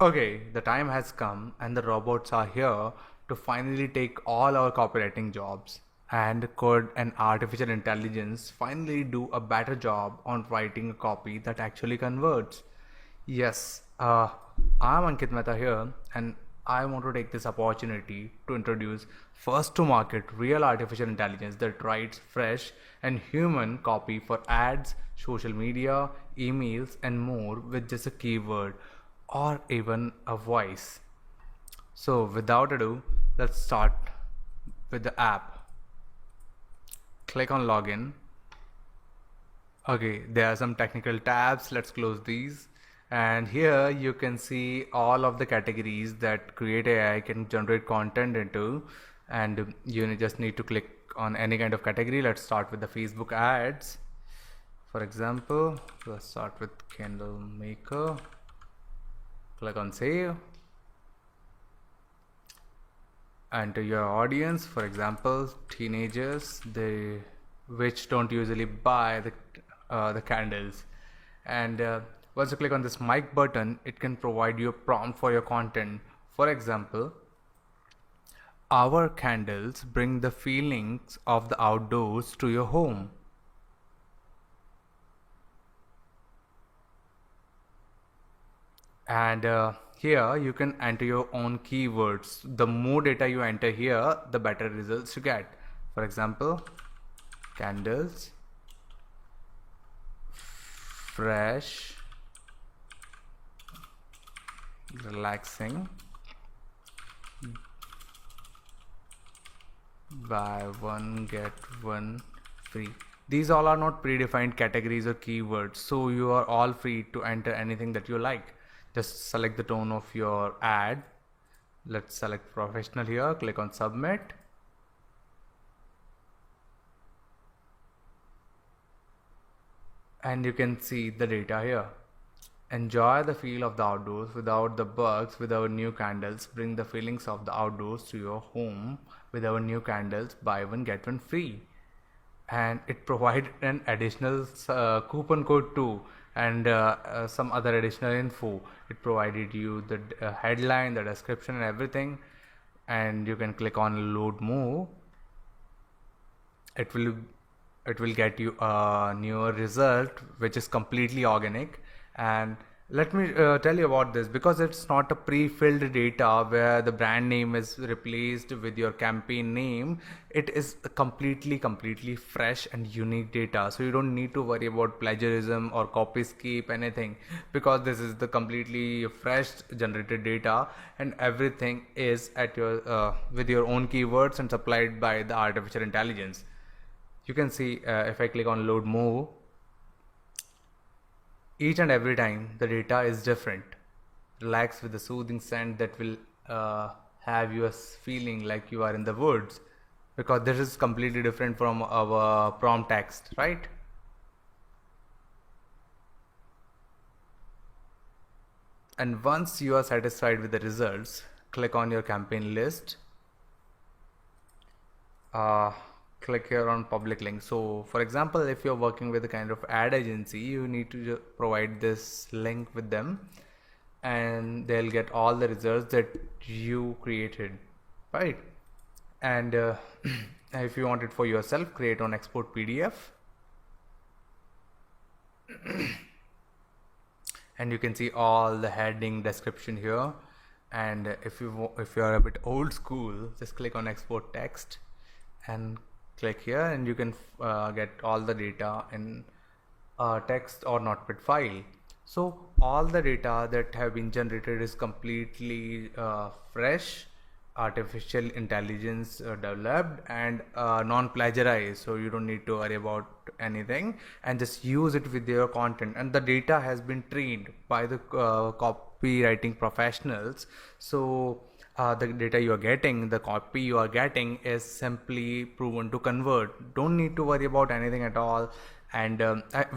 Okay, the time has come and the robots are here to finally take all our copywriting jobs. And could an artificial intelligence finally do a better job on writing a copy that actually converts? Yes, I'm Ankit Mehta here, and I want to take this opportunity to introduce first to market real artificial intelligence that writes fresh and human copy for ads, social media, emails, and more with just a keyword or even a voice. So, without ado, let's start with the app. Click on login. Okay, there are some technical tabs. Let's close these. And here you can see all of the categories that Create AI can generate content into. And you just need to click on any kind of category. Let's start with the Facebook ads. For example, let's start with candle maker. Click on save. And to your audience, for example, teenagers, they which don't usually buy the candles. And once you click on this mic button, it can provide you a prompt for your content. For example, our candles bring the feelings of the outdoors to your home. And here you can enter your own keywords. The more data you enter here, the better results you get. For example, candles, fresh, relaxing, buy one get one free. These all are not predefined categories or keywords, so you are all free to enter anything that you like. Just select the tone of your ad. Let's select professional here, click on submit. And you can see the data here. Enjoy the feel of the outdoors without the bugs with our new candles. Bring the feelings of the outdoors to your home with our new candles. Buy one get one free. And it provided an additional coupon code too, and some other additional info. It provided you the headline, the description, and everything. And you can click on load more. It will get you a newer result which is completely organic. And let me tell you about this, because it's not a pre-filled data where the brand name is replaced with your campaign name. It is completely fresh and unique data, so you don't need to worry about plagiarism or copyscape anything, because this is the completely fresh generated data, and everything is at your with your own keywords and supplied by the artificial intelligence. You can see if I click on load more, each and every time the data is different. Relax with the soothing scent that will have you feeling like you are in the woods, because this is completely different from our prompt text, right? And once you are satisfied with the results, click on your campaign list. Click here on public link. So for example, if you're working with a kind of ad agency, you need to provide this link with them, and they'll get all the results that you created, right? And if you want it for yourself, create on export PDF. And you can see all the heading description here. And if you're a bit old school, just click on export text and click here, and you can get all the data in text or notepad file. So all the data that have been generated is completely fresh, artificial intelligence developed, and non-plagiarized, so you don't need to worry about anything, and just use it with your content. And the data has been trained by the copywriting professionals, so the data you are getting, the copy you are getting is simply proven to convert. Don't need to worry about anything at all. And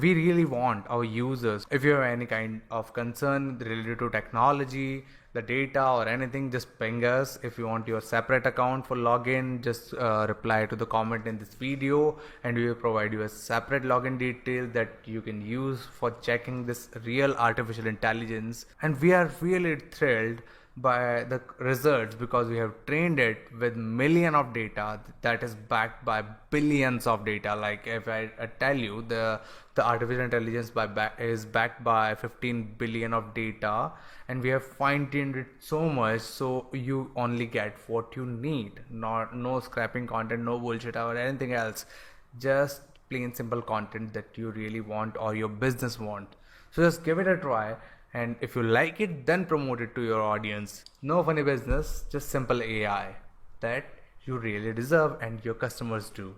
we really want our users, if you have any kind of concern related to technology, the data or anything, just ping us. If you want your separate account for login, just reply to the comment in this video and we will provide you a separate login detail that you can use for checking this real artificial intelligence. And we are really thrilled by the results because we have trained it with million of data that is backed by billions of data. Like if I tell you the artificial intelligence is backed by 15 billion of data, and we have fine-tuned it so much so you only get what you need, not no scrapping content, no bullshit or anything else, just plain simple content that you really want or your business want. So just give it a try, and if you like it, then promote it to your audience. No funny business, just simple AI that you really deserve and your customers do.